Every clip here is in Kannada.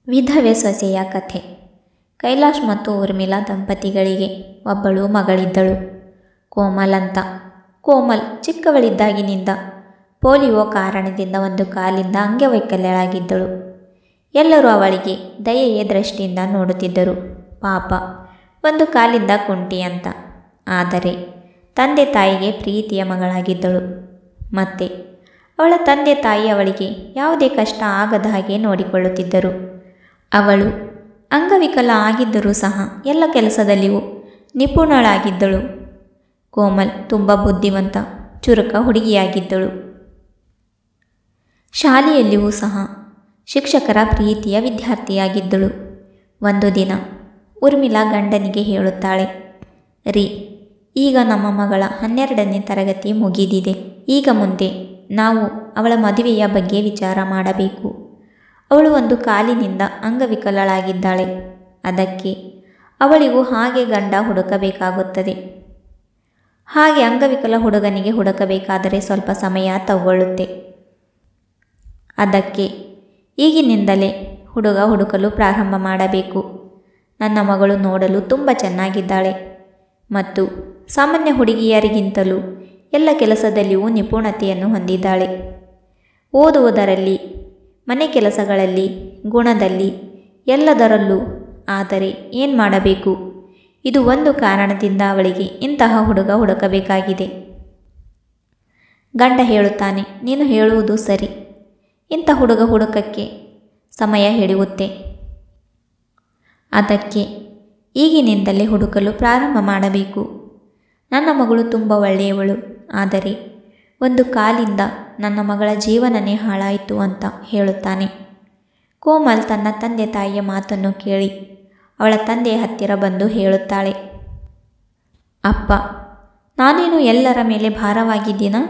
ವಿಧವೆ ಸೊಸೆಯ ಕಥೆ. ಕೈಲಾಶ್ ಮತ್ತು ಊರ್ಮಿಳಾ ದಂಪತಿಗಳಿಗೆ ಒಬ್ಬಳು ಮಗಳಿದ್ದಳು, ಕೋಮಲ್ ಅಂತ. ಕೋಮಲ್ ಚಿಕ್ಕವಳಿದ್ದಾಗಿನಿಂದ ಪೋಲಿಯೋ ಕಾರಣದಿಂದ ಒಂದು ಕಾಲಿಂದ ಅಂಗವೈಕಲ್ಯಳಾಗಿದ್ದಳು. ಎಲ್ಲರೂ ಅವಳಿಗೆ ದಯೆಯ ದೃಷ್ಟಿಯಿಂದ ನೋಡುತ್ತಿದ್ದರು. ಪಾಪ, ಒಂದು ಕಾಲಿಂದ ಕುಂಟಿ ಅಂತ. ಆದರೆ ತಂದೆ ತಾಯಿಗೆ ಪ್ರೀತಿಯ ಮಗಳಾಗಿದ್ದಳು. ಮತ್ತು ಅವಳ ತಂದೆ ತಾಯಿ ಅವಳಿಗೆ ಯಾವುದೇ ಕಷ್ಟ ಆಗದ ಹಾಗೆ ನೋಡಿಕೊಳ್ಳುತ್ತಿದ್ದರು. ಅವಳು ಅಂಗವಿಕಲ ಆಗಿದ್ದರೂ ಸಹ ಎಲ್ಲ ಕೆಲಸದಲ್ಲಿಯೂ ನಿಪುಣಳಾಗಿದ್ದಳು. ಕೋಮಲ್ ತುಂಬ ಬುದ್ಧಿವಂತ, ಚುರುಕ ಹುಡುಗಿಯಾಗಿದ್ದಳು. ಶಾಲೆಯಲ್ಲಿಯೂ ಸಹ ಶಿಕ್ಷಕರ ಪ್ರೀತಿಯ ವಿದ್ಯಾರ್ಥಿಯಾಗಿದ್ದಳು. ಒಂದು ದಿನ ಊರ್ಮಿಳಾ ಗಂಡನಿಗೆ ಹೇಳುತ್ತಾಳೆ, ರೀ, ಈಗ ನಮ್ಮ ಮಗಳ 12ನೇ ತರಗತಿ ಮುಗಿದಿದೆ. ಈಗ ಮುಂದೆ ನಾವು ಅವಳ ಮದುವೆಯ ಬಗ್ಗೆ ವಿಚಾರ ಮಾಡಬೇಕು. ಅವಳು ಒಂದು ಕಾಲಿನಿಂದ ಅಂಗವಿಕಲಳಾಗಿದ್ದಾಳೆ. ಅದಕ್ಕೆ ಅವಳಿಗೂ ಹಾಗೆ ಗಂಡ ಹುಡುಕಬೇಕಾಗುತ್ತದೆ. ಹಾಗೆ ಅಂಗವಿಕಲ ಹುಡುಗನಿಗೆ ಹುಡುಕಬೇಕಾದರೆ ಸ್ವಲ್ಪ ಸಮಯ ತಗೊಳ್ಳುತ್ತೆ. ಅದಕ್ಕೆ ಈಗಿನಿಂದಲೇ ಹುಡುಗ ಹುಡುಕಲು ಪ್ರಾರಂಭ ಮಾಡಬೇಕು. ನನ್ನ ಮಗಳು ನೋಡಲು ತುಂಬ ಚೆನ್ನಾಗಿದ್ದಾಳೆ ಮತ್ತು ಸಾಮಾನ್ಯ ಹುಡುಗಿಯರಿಗಿಂತಲೂ ಎಲ್ಲ ಕೆಲಸದಲ್ಲಿಯೂ ನಿಪುಣತೆಯನ್ನು ಹೊಂದಿದ್ದಾಳೆ. ಓದುವುದರಲ್ಲಿ, ಮನೆ ಕೆಲಸಗಳಲ್ಲಿ, ಗುಣದಲ್ಲಿ, ಎಲ್ಲದರಲ್ಲೂ. ಆದರೆ ಏನು ಮಾಡಬೇಕು? ಇದು ಒಂದು ಕಾರಣದಿಂದ ಅವಳಿಗೆ ಇಂತಹ ಹುಡುಗ ಹುಡುಕಬೇಕಾಗಿದೆ. ಗಂಡ ಹೇಳುತ್ತಾನೆ, ನೀನು ಹೇಳುವುದು ಸರಿ. ಇಂಥ ಹುಡುಗ ಹುಡುಕಕ್ಕೆ ಸಮಯ ಹಿಡಿಯುತ್ತೆ. ಅದಕ್ಕೆ ಈಗಿನಿಂದಲೇ ಹುಡುಕಲು ಪ್ರಾರಂಭ ಮಾಡಬೇಕು. ನನ್ನ ಮಗಳು ತುಂಬ ಒಳ್ಳೆಯವಳು, ಆದರೆ ಒಂದು ಕಾಲಿಂದ ನನ್ನ ಮಗಳ ಜೀವನನೇ ಹಾಳಾಯಿತು ಅಂತ ಹೇಳುತ್ತಾನೆ. ಕೋಮಲ್ ತನ್ನ ತಂದೆ ತಾಯಿಯ ಮಾತನ್ನು ಕೇಳಿ ಅವಳ ತಂದೆಯ ಹತ್ತಿರ ಬಂದು ಹೇಳುತ್ತಾಳೆ, ಅಪ್ಪ, ನಾನೇನು ಎಲ್ಲರ ಮೇಲೆ ಭಾರವಾಗಿದ್ದೀನಾ?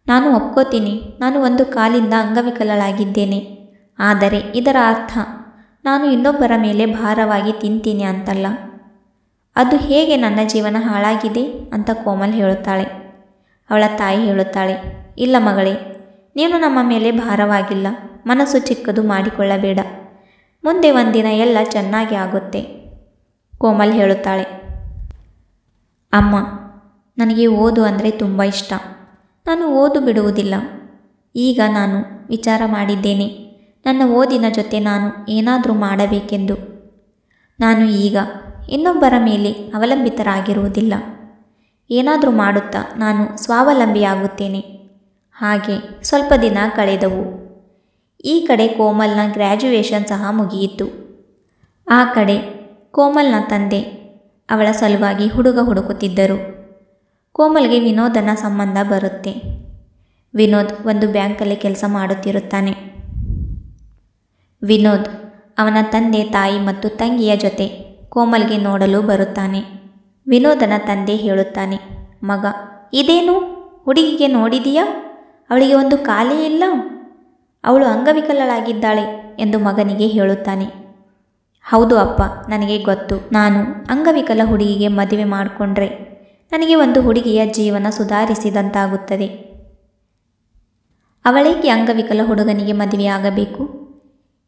ನಾನು ಒಪ್ಕೋತೀನಿ, ನಾನು ಒಂದು ಕಾಲಿಂದ ಅಂಗವಿಕಲಳಾಗಿದ್ದೇನೆ. ಆದರೆ ಇದರ ಅರ್ಥ ನಾನು ಇನ್ನೊಬ್ಬರ ಮೇಲೆ ಭಾರವಾಗಿ ತಿಂತೀನಿ ಅಂತಲ್ಲ. ಅದು ಹೇಗೆ ನನ್ನ ಜೀವನ ಹಾಳಾಗಿದೆ ಅಂತ ಕೋಮಲ್ ಹೇಳುತ್ತಾಳೆ. ಅವಳ ತಾಯಿ ಹೇಳುತ್ತಾಳೆ, ಇಲ್ಲ ಮಗಳೇ, ನೀನು ನಮ್ಮ ಮೇಲೆ ಭಾರವಾಗಿಲ್ಲ. ಮನಸ್ಸು ಚಿಕ್ಕದು ಮಾಡಿಕೊಳ್ಳಬೇಡ. ಮುಂದೆ ಒಂದಿನ ಎಲ್ಲ ಚೆನ್ನಾಗಿ ಆಗುತ್ತೆ. ಕೋಮಲ್ ಹೇಳುತ್ತಾಳೆ, ಅಮ್ಮ, ನನಗೆ ಓದು ಅಂದರೆ ತುಂಬ ಇಷ್ಟ. ನಾನು ಓದು ಬಿಡುವುದಿಲ್ಲ. ಈಗ ನಾನು ವಿಚಾರ ಮಾಡಿದ್ದೇನೆ, ನನ್ನ ಓದಿನ ಜೊತೆ ನಾನು ಏನಾದರೂ ಮಾಡಬೇಕೆಂದು. ನಾನು ಈಗ ಇನ್ನೊಬ್ಬರ ಮೇಲೆ ಅವಲಂಬಿತರಾಗಿರುವುದಿಲ್ಲ. ಏನಾದರೂ ಮಾಡುತ್ತಾ ನಾನು ಸ್ವಾವಲಂಬಿಯಾಗುತ್ತೇನೆ. ಹಾಗೆ ಸ್ವಲ್ಪ ದಿನ ಕಳೆದವು. ಈ ಕಡೆ ಕೋಮಲ್ನ ಗ್ರ್ಯಾಜುಯೇಷನ್ ಸಹ ಮುಗಿಯಿತು. ಆ ಕಡೆ ಕೋಮಲ್ನ ತಂದೆ ಅವಳ ಸಲುವಾಗಿ ಹುಡುಗ ಹುಡುಕುತ್ತಿದ್ದರು. ಕೋಮಲ್ಗೆ ವಿನೋದನ ಸಂಬಂಧ ಬರುತ್ತೆ. ವಿನೋದ್ ಒಂದು ಬ್ಯಾಂಕಲ್ಲಿ ಕೆಲಸ ಮಾಡುತ್ತಿರುತ್ತಾನೆ. ವಿನೋದ್ ಅವನ ತಂದೆ ತಾಯಿ ಮತ್ತು ತಂಗಿಯ ಜೊತೆ ಕೋಮಲ್ಗೆ ನೋಡಲು ಬರುತ್ತಾನೆ. ವಿನೋದನ ತಂದೆ ಹೇಳುತ್ತಾನೆ, ಮಗ, ಇದೇನು ಹುಡುಗಿಗೆ ನೋಡಿದೀಯಾ? ಅವಳಿಗೆ ಒಂದು ಕಾಲೇ ಇಲ್ಲ, ಅವಳು ಅಂಗವಿಕಲಳಾಗಿದ್ದಾಳೆ ಎಂದು ಮಗನಿಗೆ ಹೇಳುತ್ತಾನೆ. ಹೌದು ಅಪ್ಪ, ನನಗೆ ಗೊತ್ತು. ನಾನು ಅಂಗವಿಕಲ ಹುಡುಗಿಗೆ ಮದುವೆ ಮಾಡಿಕೊಂಡ್ರೆ ನನಗೆ ಒಂದು ಹುಡುಗಿಯ ಜೀವನ ಸುಧಾರಿಸಿದಂತಾಗುತ್ತದೆ. ಅವಳೇಕೆ ಅಂಗವಿಕಲ ಹುಡುಗನಿಗೆ ಮದುವೆಯಾಗಬೇಕು?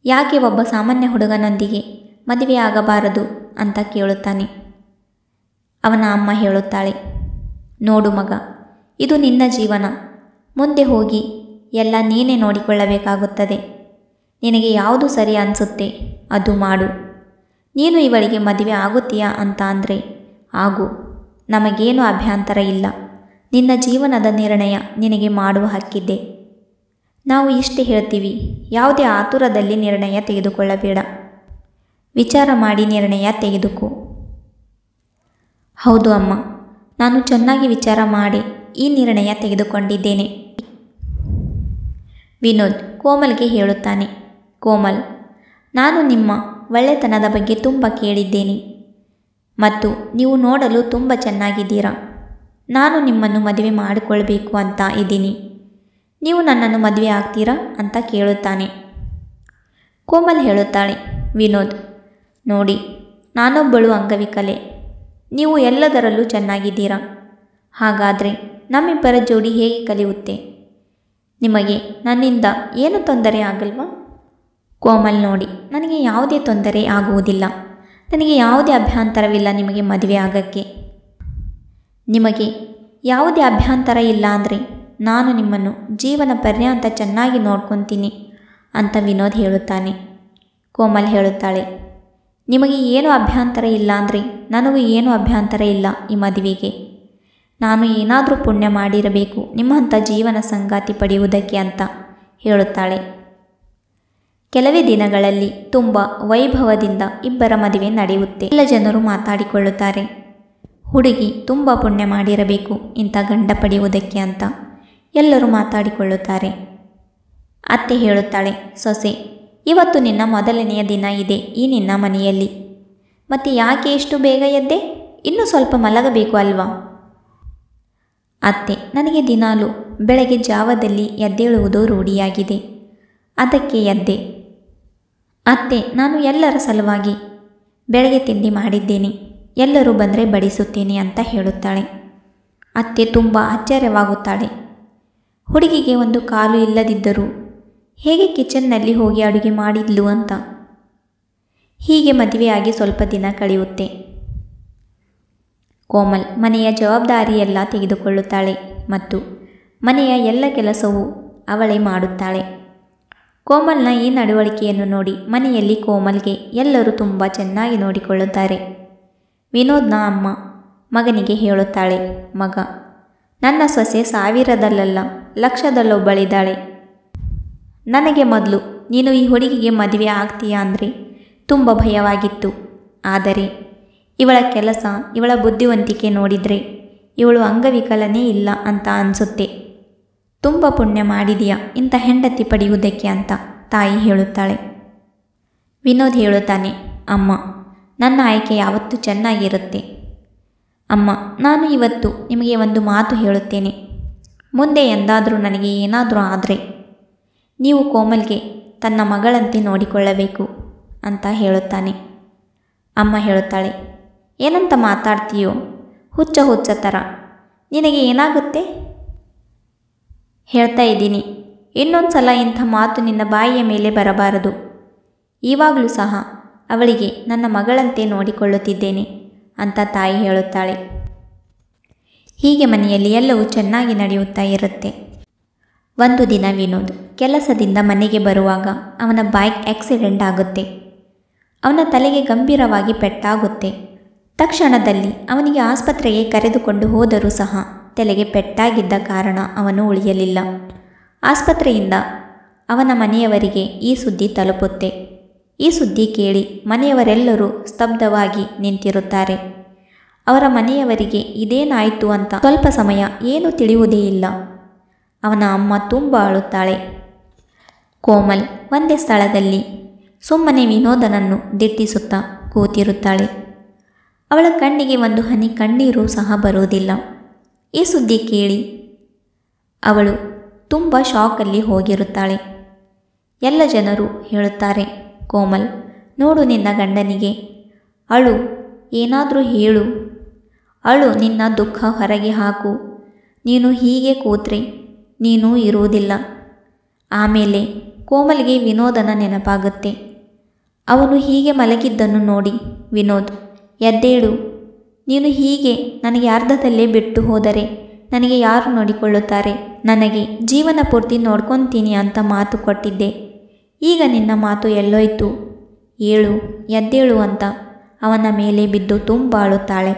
ಯಾಕೆ ಒಬ್ಬ ಸಾಮಾನ್ಯ ಹುಡುಗನೊಂದಿಗೆ ಮದುವೆಯಾಗಬಾರದು ಅಂತ ಕೇಳುತ್ತಾನೆ. ಅವನ ಅಮ್ಮ ಹೇಳುತ್ತಾಳೆ, ನೋಡು ಮಗ, ಇದು ನಿನ್ನ ಜೀವನ. ಮುಂದೆ ಹೋಗಿ ಎಲ್ಲ ನೀನೇ ನೋಡಿಕೊಳ್ಳಬೇಕಾಗುತ್ತದೆ. ನಿನಗೆ ಯಾವುದು ಸರಿ ಅನಿಸುತ್ತೆ ಅದು ಮಾಡು. ನೀನು ಇವಳಿಗೆ ಮದುವೆ ಆಗುತ್ತೀಯಾ ಅಂತ ಅಂದರೆ ಆಗು, ನಮಗೇನು ಅಭ್ಯಂತರ ಇಲ್ಲ. ನಿನ್ನ ಜೀವನದ ನಿರ್ಣಯ ನಿನಗೆ ಮಾಡುವ ಹಕ್ಕಿದೆ. ನಾವು ಇಷ್ಟೇ ಹೇಳ್ತೀವಿ, ಯಾವುದೇ ಆತುರದಲ್ಲಿ ನಿರ್ಣಯ ತೆಗೆದುಕೊಳ್ಳಬೇಡ. ವಿಚಾರ ಮಾಡಿ ನಿರ್ಣಯ ತೆಗೆದುಕೋ. ಹೌದು ಅಮ್ಮ, ನಾನು ಚೆನ್ನಾಗಿ ವಿಚಾರ ಮಾಡಿ ಈ ನಿರ್ಣಯ ತೆಗೆದುಕೊಂಡಿದ್ದೇನೆ. ವಿನೋದ್ ಕೋಮಲ್ಗೆ ಹೇಳುತ್ತಾನೆ, ಕೋಮಲ್, ನಾನು ನಿಮ್ಮ ಒಳ್ಳೆತನದ ಬಗ್ಗೆ ತುಂಬ ಕೇಳಿದ್ದೇನೆ ಮತ್ತು ನೀವು ನೋಡಲು ತುಂಬ ಚೆನ್ನಾಗಿದ್ದೀರಾ. ನಾನು ನಿಮ್ಮನ್ನು ಮದುವೆ ಮಾಡಿಕೊಳ್ಬೇಕು ಅಂತ ಇದ್ದೀನಿ. ನೀವು ನನ್ನನ್ನು ಮದುವೆ ಆಗ್ತೀರಾ ಅಂತ ಕೇಳುತ್ತಾನೆ. ಕೋಮಲ್ ಹೇಳುತ್ತಾಳೆ, ವಿನೋದ್, ನೋಡಿ, ನಾನೊಬ್ಬಳು ಅಂಗವಿಕಲೆ. ನೀವು ಎಲ್ಲದರಲ್ಲೂ ಚೆನ್ನಾಗಿದ್ದೀರಾ. ಹಾಗಾದರೆ ನಮ್ಮಿಬ್ಬರ ಜೋಡಿ ಹೇಗೆ ಕಲಿಯುತ್ತೆ? ನಿಮಗೆ ನನ್ನಿಂದ ಏನು ತೊಂದರೆ ಆಗಲ್ವಾ? ಕೋಮಲ್ ನೋಡಿ, ನನಗೆ ಯಾವುದೇ ತೊಂದರೆ ಆಗುವುದಿಲ್ಲ. ನನಗೆ ಯಾವುದೇ ಅಭ್ಯಂತರವಿಲ್ಲ ನಿಮಗೆ ಮದುವೆ ಆಗೋಕ್ಕೆ. ನಿಮಗೆ ಯಾವುದೇ ಅಭ್ಯಂತರ ಇಲ್ಲ ಅಂದರೆ ನಾನು ನಿಮ್ಮನ್ನು ಜೀವನ ಪರ್ಯಂತ ಚೆನ್ನಾಗಿ ನೋಡ್ಕೊತೀನಿ ಅಂತ ವಿನೋದ್ ಹೇಳುತ್ತಾನೆ. ಕೋಮಲ್ ಹೇಳುತ್ತಾಳೆ, ನಿಮಗೆ ಏನೂ ಅಭ್ಯಂತರ ಇಲ್ಲ ಅಂದರೆ ನನಗೂ ಏನೂ ಅಭ್ಯಂತರ ಇಲ್ಲ ಈ ಮದುವೆಗೆ. ನಾನು ಏನಾದರೂ ಪುಣ್ಯ ಮಾಡಿರಬೇಕು ನಿಮ್ಮಂಥ ಜೀವನ ಸಂಗಾತಿ ಪಡೆಯುವುದಕ್ಕೆ ಅಂತ ಹೇಳುತ್ತಾಳೆ. ಕೆಲವೇ ದಿನಗಳಲ್ಲಿ ತುಂಬ ವೈಭವದಿಂದ ಇಬ್ಬರ ಮದುವೆ ನಡೆಯುತ್ತೆ. ಎಲ್ಲ ಜನರು ಮಾತಾಡಿಕೊಳ್ಳುತ್ತಾರೆ, ಹುಡುಗಿ ತುಂಬ ಪುಣ್ಯ ಮಾಡಿರಬೇಕು ಇಂಥ ಗಂಡ ಪಡೆಯುವುದಕ್ಕೆ ಅಂತ ಎಲ್ಲರೂ ಮಾತಾಡಿಕೊಳ್ಳುತ್ತಾರೆ. ಅತ್ತೆ ಹೇಳುತ್ತಾಳೆ, ಸೊಸೆ, ಇವತ್ತು ನಿನ್ನ ಮೊದಲನೆಯ ದಿನ ಇದೆ ಈ ನಿನ್ನ ಮನೆಯಲ್ಲಿ. ಮತ್ತೆ ಯಾಕೆ ಇಷ್ಟು ಬೇಗ ಎದ್ದೆ? ಇನ್ನೂ ಸ್ವಲ್ಪ ಮಲಗಬೇಕು ಅಲ್ವಾ? ಅತ್ತೆ, ನನಗೆ ದಿನಾಲು ಬೆಳಗ್ಗೆ ಜಾವದಲ್ಲಿ ಎದ್ದೇಳುವುದು ರೂಢಿಯಾಗಿದೆ, ಅದಕ್ಕೆ ಎದ್ದೆ. ಅತ್ತೆ, ನಾನು ಎಲ್ಲರ ಸಲುವಾಗಿ ಬೆಳಗ್ಗೆ ತಿಂಡಿ ಮಾಡಿದ್ದೇನೆ, ಎಲ್ಲರೂ ಬಂದರೆ ಬಡಿಸುತ್ತೇನೆ ಅಂತ ಹೇಳುತ್ತಾಳೆ. ಅತ್ತೆ ತುಂಬ ಆಶ್ಚರ್ಯವಾಗುತ್ತಾಳೆ. ಹುಡುಗಿಗೆ ಒಂದು ಕಾಲು ಇಲ್ಲದಿದ್ದರೂ ಹೇಗೆ ಕಿಚನ್ನಲ್ಲಿ ಹೋಗಿ ಅಡುಗೆ ಮಾಡಿದ್ಲು ಅಂತ. ಹೀಗೆ ಮದುವೆಯಾಗಿ ಸ್ವಲ್ಪ ದಿನ ಕಳೆಯುತ್ತೆ. ಕೋಮಲ್ ಮನೆಯ ಜವಾಬ್ದಾರಿಯೆಲ್ಲ ತೆಗೆದುಕೊಳ್ಳುತ್ತಾಳೆ ಮತ್ತು ಮನೆಯ ಎಲ್ಲ ಕೆಲಸವೂ ಅವಳೇ ಮಾಡುತ್ತಾಳೆ. ಕೋಮಲ್ನ ಈ ನಡವಳಿಕೆಯನ್ನು ನೋಡಿ ಮನೆಯಲ್ಲಿ ಕೋಮಲ್ಗೆ ಎಲ್ಲರೂ ತುಂಬ ಚೆನ್ನಾಗಿ ನೋಡಿಕೊಳ್ಳುತ್ತಾರೆ. ವಿನೋದ್ನ ಅಮ್ಮ ಮಗನಿಗೆ ಹೇಳುತ್ತಾಳೆ, ಮಗ, ನನ್ನ ಸೊಸೆ ಸಾವಿರದಲ್ಲ ಲಕ್ಷದಲ್ಲೊಬ್ಬಳಿದ್ದಾಳೆ. ನನಗೆ ಮೊದಲು ನೀನು ಈ ಹುಡುಗಿಗೆ ಮದುವೆ ಆಗ್ತೀಯಾ ಅಂದರೆ ತುಂಬ ಭಯವಾಗಿತ್ತು. ಆದರೆ ಇವಳ ಕೆಲಸ, ಇವಳ ಬುದ್ಧಿವಂತಿಕೆ ನೋಡಿದರೆ ಇವಳು ಅಂಗವಿಕಲನೇ ಇಲ್ಲ ಅಂತ ಅನಿಸುತ್ತೆ. ತುಂಬ ಪುಣ್ಯ ಮಾಡಿದೀಯಾ ಇಂಥ ಹೆಂಡತಿ ಪಡೆಯುವುದಕ್ಕೆ ಅಂತ ತಾಯಿ ಹೇಳುತ್ತಾಳೆ. ವಿನೋದ್ ಹೇಳುತ್ತಾನೆ, ಅಮ್ಮ, ನನ್ನ ಆಯ್ಕೆ ಯಾವತ್ತೂ ಚೆನ್ನಾಗಿರುತ್ತೆ. ಅಮ್ಮ, ನಾನು ಇವತ್ತು ನಿಮಗೆ ಒಂದು ಮಾತು ಹೇಳುತ್ತೇನೆ. ಮುಂದೆ ಎಂದಾದರೂ ನನಗೆ ಏನಾದರೂ ಆದರೆ ನೀವು ಕೋಮಲ್ಗೆ ತನ್ನ ಮಗಳಂತೆ ನೋಡಿಕೊಳ್ಳಬೇಕು ಅಂತ ಹೇಳುತ್ತಾನೆ. ಅಮ್ಮ ಹೇಳುತ್ತಾಳೆ, ಏನಂತ ಮಾತಾಡ್ತೀಯೋ? ಹುಚ್ಚ ಥರ. ನಿನಗೆ ಏನಾಗುತ್ತೆ? ಹೇಳ್ತಾ ಇದ್ದೀನಿ, ಇನ್ನೊಂದು ಸಲ ಇಂಥ ಮಾತು ನಿನ್ನ ಬಾಯಿಯ ಮೇಲೆ ಬರಬಾರದು. ಈವಾಗಲೂ ಸಹ ಅವಳಿಗೆ ನನ್ನ ಮಗಳಂತೆ ನೋಡಿಕೊಳ್ಳುತ್ತಿದ್ದೇನೆ ಅಂತ ತಾಯಿ ಹೇಳುತ್ತಾಳೆ. ಹೀಗೆ ಮನೆಯಲ್ಲಿ ಎಲ್ಲವೂ ಚೆನ್ನಾಗಿ ನಡೆಯುತ್ತಾ ಇರುತ್ತೆ. ಒಂದು ದಿನ ವಿನೋದ್ ಕೆಲಸದಿಂದ ಮನೆಗೆ ಬರುವಾಗ ಅವನ ಬೈಕ್ ಆಕ್ಸಿಡೆಂಟ್ ಆಗುತ್ತೆ. ಅವನ ತಲೆಗೆ ಗಂಭೀರವಾಗಿ ಪೆಟ್ಟಾಗುತ್ತೆ. ತಕ್ಷಣದಲ್ಲಿ ಅವನಿಗೆ ಆಸ್ಪತ್ರೆಗೆ ಕರೆದುಕೊಂಡು ಹೋದರೂ ಸಹ ತಲೆಗೆ ಪೆಟ್ಟಾಗಿದ್ದ ಕಾರಣ ಅವನು ಉಳಿಯಲಿಲ್ಲ. ಆಸ್ಪತ್ರೆಯಿಂದ ಅವನ ಮನೆಯವರಿಗೆ ಈ ಸುದ್ದಿ ತಲುಪುತ್ತೆ. ಈ ಸುದ್ದಿ ಕೇಳಿ ಮನೆಯವರೆಲ್ಲರೂ ಸ್ತಬ್ಧವಾಗಿ ನಿಂತಿರುತ್ತಾರೆ. ಅವರ ಮನೆಯವರಿಗೆ ಇದೇನಾಯಿತು ಅಂತ ಸ್ವಲ್ಪ ಸಮಯ ಏನೂ ತಿಳಿಯುವುದೇ ಇಲ್ಲ. ಅವನ ಅಮ್ಮ ತುಂಬ ಅಳುತ್ತಾಳೆ. ಕೋಮಲ್ ಒಂದೇ ಸ್ಥಳದಲ್ಲಿ ಸುಮ್ಮನೆ ವಿನೋದನನ್ನು ದಿಟ್ಟಿಸುತ್ತಾ ಕೂತಿರುತ್ತಾಳೆ. ಅವಳ ಕಣ್ಣಿಗೆ ಒಂದು ಹನಿ ಕಣ್ಣೀರು ಸಹ ಬರುವುದಿಲ್ಲ. ಈ ಸುದ್ದಿ ಕೇಳಿ ಅವಳು ತುಂಬ ಶಾಕಲ್ಲಿ ಹೋಗಿರುತ್ತಾಳೆ. ಎಲ್ಲ ಜನರು ಹೇಳುತ್ತಾರೆ, ಕೋಮಲ್, ನೋಡು ನಿನ್ನ ಗಂಡನಿಗೆ, ಅಳು, ಏನಾದರೂ ಹೇಳು, ಅಳು, ನಿನ್ನ ದುಃಖ ಹೊರಗೆ ಹಾಕು. ನೀನು ಹೀಗೆ ಕೂತ್ರೆ ನೀನು ಇರುವುದಿಲ್ಲ. ಆಮೇಲೆ ಕೋಮಲ್ಗೆ ವಿನೋದನ ನೆನಪಾಗುತ್ತೆ. ಅವನು ಹೀಗೆ ಮಲಗಿದ್ದನ್ನು ನೋಡಿ, ವಿನೋದ್, ಎದ್ದೇಳು, ನೀನು ಹೀಗೆ ನನಗೆ ಅರ್ಧದಲ್ಲೇ ಬಿಟ್ಟು ಹೋದರೆ ನನಗೆ ಯಾರು ನೋಡಿಕೊಳ್ಳುತ್ತಾರೆ? ನನಗೆ ಜೀವನ ಪೂರ್ತಿ ನೋಡ್ಕೊತೀನಿ ಅಂತ ಮಾತು ಕೊಟ್ಟಿದ್ದೆ. ಈಗ ನಿನ್ನ ಮಾತು ಎಲ್ಲೋಯ್ತು? ಏಳು, ಎದ್ದೇಳು ಅಂತ ಅವನ ಮೇಲೆ ಬಿದ್ದು ತುಂಬ ಅಳುತ್ತಾಳೆ.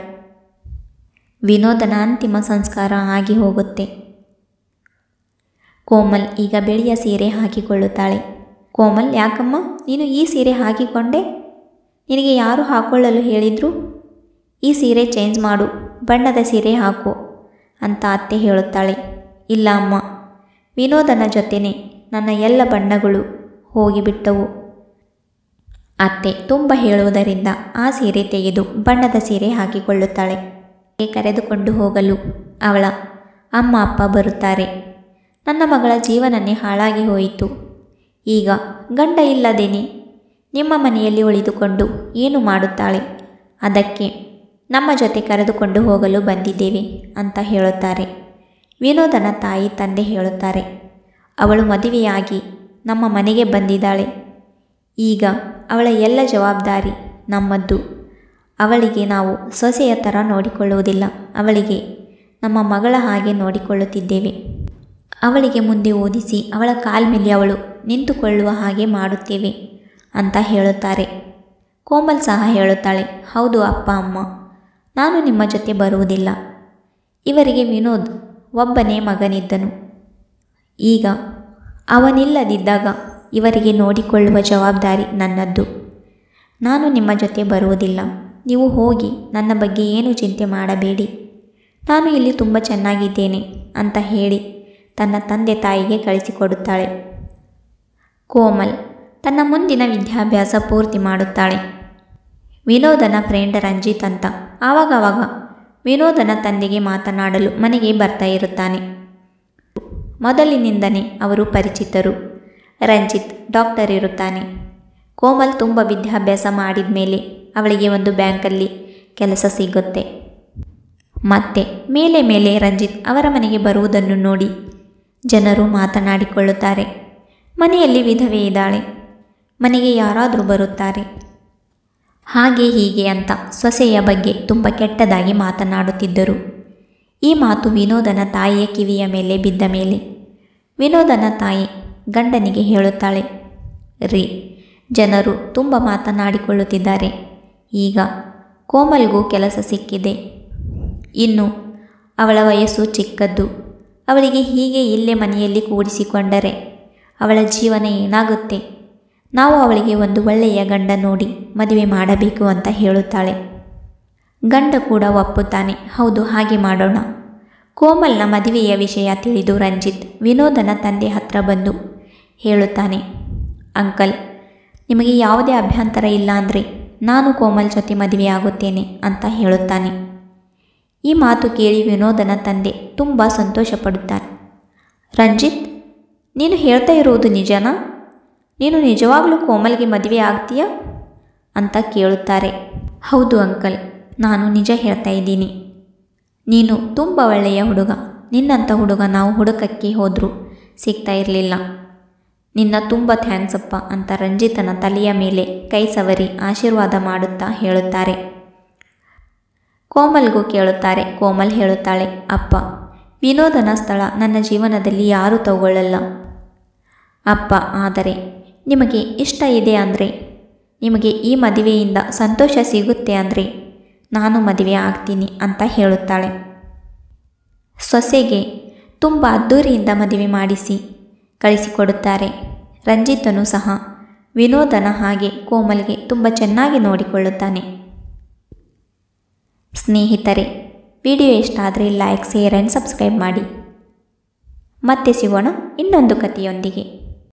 ವಿನೋದನ ಅಂತಿಮ ಸಂಸ್ಕಾರ ಆಗಿ ಹೋಗುತ್ತೆ. ಕೋಮಲ್ ಈಗ ಬಿಳಿಯ ಸೀರೆ ಹಾಕಿಕೊಳ್ಳುತ್ತಾಳೆ. ಕೋಮಲ್, ಯಾಕಮ್ಮ ನೀನು ಈ ಸೀರೆ ಹಾಕಿಕೊಂಡೆ? ನಿನಗೆ ಯಾರು ಹಾಕ್ಕೊಳ್ಳಲು ಹೇಳಿದ್ರು? ಈ ಸೀರೆ ಚೇಂಜ್ ಮಾಡು, ಬಣ್ಣದ ಸೀರೆ ಹಾಕು ಅಂತ ಅತ್ತೆ ಹೇಳುತ್ತಾಳೆ. ಇಲ್ಲ ಅಮ್ಮ, ವಿನೋದನ ಜೊತೆನೇ ನನ್ನ ಎಲ್ಲ ಬಣ್ಣಗಳು ಹೋಗಿಬಿಟ್ಟವು. ಅತ್ತೆ ತುಂಬ ಹೇಳುವುದರಿಂದ ಆ ಸೀರೆ ತೆಗೆದು ಬಣ್ಣದ ಸೀರೆ ಹಾಕಿಕೊಳ್ಳುತ್ತಾಳೆ. ಕರೆದುಕೊಂಡು ಹೋಗಲು ಅವಳ ಅಮ್ಮ ಅಪ್ಪ ಬರುತ್ತಾರೆ. ನನ್ನ ಮಗಳ ಜೀವನನೇ ಹಾಳಾಗಿ ಹೋಯಿತು. ಈಗ ಗಂಡ ಇಲ್ಲದೇನೆ ನಿಮ್ಮ ಮನೆಯಲ್ಲಿ ಉಳಿದುಕೊಂಡು ಏನು ಮಾಡುತ್ತಾಳೆ? ಅದಕ್ಕೆ ನಮ್ಮ ಜೊತೆ ಕರೆದುಕೊಂಡು ಹೋಗಲು ಬಂದಿದ್ದೇವೆ ಅಂತ ಹೇಳುತ್ತಾರೆ. ವಿನೋದನ ತಾಯಿ ತಂದೆ ಹೇಳುತ್ತಾರೆ, ಅವಳು ಮದುವೆಯಾಗಿ ನಮ್ಮ ಮನೆಗೆ ಬಂದಿದ್ದಾಳೆ. ಈಗ ಅವಳ ಎಲ್ಲ ಜವಾಬ್ದಾರಿ ನಮ್ಮದ್ದು. ಅವಳಿಗೆ ನಾವು ಸೊಸೆಯ ಥರ ನೋಡಿಕೊಳ್ಳುವುದಿಲ್ಲ, ಅವಳಿಗೆ ನಮ್ಮ ಮಗಳ ಹಾಗೆ ನೋಡಿಕೊಳ್ಳುತ್ತಿದ್ದೇವೆ. ಅವಳಿಗೆ ಮುಂದೆ ಓದಿಸಿ ಅವಳ ಕಾಲ್ಮೇಲೆ ಅವಳು ನಿಂತುಕೊಳ್ಳುವ ಹಾಗೆ ಮಾಡುತ್ತೇವೆ ಅಂತ ಹೇಳುತ್ತಾರೆ. ಕೋಮಲ್ ಸಹ ಹೇಳುತ್ತಾಳೆ, ಹೌದು ಅಪ್ಪ ಅಮ್ಮ, ನಾನು ನಿಮ್ಮ ಜೊತೆ ಬರುವುದಿಲ್ಲ. ಇವರಿಗೆ ವಿನೋದ್ ಒಬ್ಬನೇ ಮಗನಿದ್ದನು. ಈಗ ಅವನಿಲ್ಲದಿದ್ದಾಗ ಇವರಿಗೆ ನೋಡಿಕೊಳ್ಳುವ ಜವಾಬ್ದಾರಿ ನನ್ನದ್ದು. ನಾನು ನಿಮ್ಮ ಜೊತೆ ಬರುವುದಿಲ್ಲ. ನೀವು ಹೋಗಿ, ನನ್ನ ಬಗ್ಗೆ ಏನೂ ಚಿಂತೆ ಮಾಡಬೇಡಿ. ನಾನು ಇಲ್ಲಿ ತುಂಬ ಚೆನ್ನಾಗಿದ್ದೇನೆ ಅಂತ ಹೇಳಿ ತನ್ನ ತಂದೆ ತಾಯಿಗೆ ಕಳಿಸಿಕೊಡುತ್ತಾಳೆ. ಕೋಮಲ್ ತನ್ನ ಮುಂದಿನ ವಿದ್ಯಾಭ್ಯಾಸ ಪೂರ್ತಿ ಮಾಡುತ್ತಾಳೆ. ವಿನೋದನ ಫ್ರೆಂಡ್ ರಂಜಿತ್ ಅಂತ ಆವಾಗವಾಗ ವಿನೋದನ ತಂದೆಗೆ ಮಾತನಾಡಲು ಮನೆಗೆ ಬರ್ತಾ ಇರುತ್ತಾನೆ. ಮೊದಲಿನಿಂದನೇ ಅವರು ಪರಿಚಿತರು. ರಂಜಿತ್ ಡಾಕ್ಟರ್ ಇರುತ್ತಾನೆ. ಕೋಮಲ್ ತುಂಬ ವಿದ್ಯಾಭ್ಯಾಸ ಮಾಡಿದ ಮೇಲೆ ಅವಳಿಗೆ ಒಂದು ಬ್ಯಾಂಕಲ್ಲಿ ಕೆಲಸ ಸಿಗುತ್ತೆ. ಮತ್ತೆ ಮೇಲೆ ಮೇಲೆ ರಂಜಿತ್ ಅವರ ಮನೆಗೆ ಬರುವುದನ್ನು ನೋಡಿ ಜನರು ಮಾತನಾಡಿಕೊಳ್ಳುತ್ತಾರೆ. ಮನೆಯಲ್ಲಿ ವಿಧವೆ ಇದ್ದಾಳೆ, ಮನೆಗೆ ಯಾರಾದರೂ ಬರುತ್ತಾರೆ, ಹಾಗೆ ಹೀಗೆ ಅಂತ ಸೊಸೆಯ ಬಗ್ಗೆ ತುಂಬ ಕೆಟ್ಟದಾಗಿ ಮಾತನಾಡುತ್ತಿದ್ದರು. ಈ ಮಾತು ವಿನೋದನ ತಾಯಿಯ ಕಿವಿಯ ಮೇಲೆ ಬಿದ್ದ ಮೇಲೆ ವಿನೋದನ ತಾಯಿ ಗಂಡನಿಗೆ ಹೇಳುತ್ತಾಳೆ, ರೀ, ಜನರು ತುಂಬ ಮಾತನಾಡಿಕೊಳ್ಳುತ್ತಿದ್ದಾರೆ. ಈಗ ಕೋಮಲ್ಗೂ ಕೆಲಸ ಸಿಕ್ಕಿದೆ. ಇನ್ನು ಅವಳ ವಯಸ್ಸು ಚಿಕ್ಕದ್ದು. ಅವಳಿಗೆ ಹೀಗೆ ಇಲ್ಲೇ ಮನೆಯಲ್ಲಿ ಕೂಡಿಸಿಕೊಂಡರೆ ಅವಳ ಜೀವನ ಏನಾಗುತ್ತೆ? ನಾವು ಅವಳಿಗೆ ಒಂದು ಒಳ್ಳೆಯ ಗಂಡ ನೋಡಿ ಮದುವೆ ಮಾಡಬೇಕು ಅಂತ ಹೇಳುತ್ತಾಳೆ. ಗಂಡ ಕೂಡ ಒಪ್ಪುತ್ತಾನೆ. ಹೌದು, ಹಾಗೆ ಮಾಡೋಣ. ಕೋಮಲ್ನ ಮದುವೆಯ ವಿಷಯ ತಿಳಿದು ರಂಜಿತ್ ವಿನೋದನ ತಂದೆ ಹತ್ರ ಬಂದು ಹೇಳುತ್ತಾನೆ, ಅಂಕಲ್, ನಿಮಗೆ ಯಾವುದೇ ಅಭ್ಯಂತರ ಇಲ್ಲ ಅಂದರೆ ನಾನು ಕೋಮಲ್ ಜೊತೆ ಮದುವೆ ಆಗುತ್ತೇನೆ ಅಂತ ಹೇಳುತ್ತಾನೆ. ಈ ಮಾತು ಕೇಳಿ ವಿನೋದನ ತಂದೆ ತುಂಬ ಸಂತೋಷಪಡುತ್ತಾನೆ. ರಂಜಿತ್, ನೀನು ಹೇಳ್ತಾ ಇರುವುದು ನಿಜನಾ? ನೀನು ನಿಜವಾಗ್ಲೂ ಕೋಮಲ್ಗೆ ಮದುವೆ ಆಗ್ತೀಯಾ ಅಂತ ಕೇಳುತ್ತಾರೆ. ಹೌದು ಅಂಕಲ್, ನಾನು ನಿಜ ಹೇಳ್ತಾ ಇದ್ದೀನಿ. ನೀನು ತುಂಬ ಒಳ್ಳೆಯ ಹುಡುಗ. ನಿನ್ನಂಥ ಹುಡುಗ ನಾವು ಹುಡುಕಕ್ಕೆ ಹೋದರೂ ಸಿಗ್ತಾ ಇರಲಿಲ್ಲ. ನಿನ್ನ ತುಂಬ ಥ್ಯಾಂಕ್ಸ್ ಅಪ್ಪ ಅಂತ ರಂಜಿತನ ತಲೆಯ ಮೇಲೆ ಕೈ ಸವರಿ ಆಶೀರ್ವಾದ ಮಾಡುತ್ತಾ ಹೇಳುತ್ತಾರೆ. ಕೋಮಲ್ಗೂ ಕೇಳುತ್ತಾರೆ. ಕೋಮಲ್ ಹೇಳುತ್ತಾಳೆ, ಅಪ್ಪ, ವಿನೋದನ ಸ್ಥಳ ನನ್ನ ಜೀವನದಲ್ಲಿ ಯಾರೂ ತಗೊಳ್ಳಲ್ಲ ಅಪ್ಪ. ಆದರೆ ನಿಮಗೆ ಇಷ್ಟ ಇದೆ ಅಂದರೆ, ನಿಮಗೆ ಈ ಮದುವೆಯಿಂದ ಸಂತೋಷ ಸಿಗುತ್ತೆ ಅಂದರೆ ನಾನು ಮದುವೆ ಆಗ್ತೀನಿ ಅಂತ ಹೇಳುತ್ತಾಳೆ. ಸೊಸೆಗೆ ತುಂಬ ಅದ್ದೂರಿಯಿಂದ ಮದುವೆ ಮಾಡಿಸಿ ಕಳಿಸಿಕೊಡುತ್ತಾರೆ. ರಂಜಿತನು ಸಹ ವಿನೋದನ ಹಾಗೆ ಕೋಮಲ್ಗೆ ತುಂಬ ಚೆನ್ನಾಗಿ ನೋಡಿಕೊಳ್ಳುತ್ತಾನೆ. ಸ್ನೇಹಿತರೆ, ವಿಡಿಯೋ ಇಷ್ಟ ಆದರೆ ಲೈಕ್, ಶೇರ್ ಆ್ಯಂಡ್ ಸಬ್ಸ್ಕ್ರೈಬ್ ಮಾಡಿ. ಮತ್ತೆ ಸಿಗೋಣ ಇನ್ನೊಂದು ಕಥೆಯೊಂದಿಗೆ.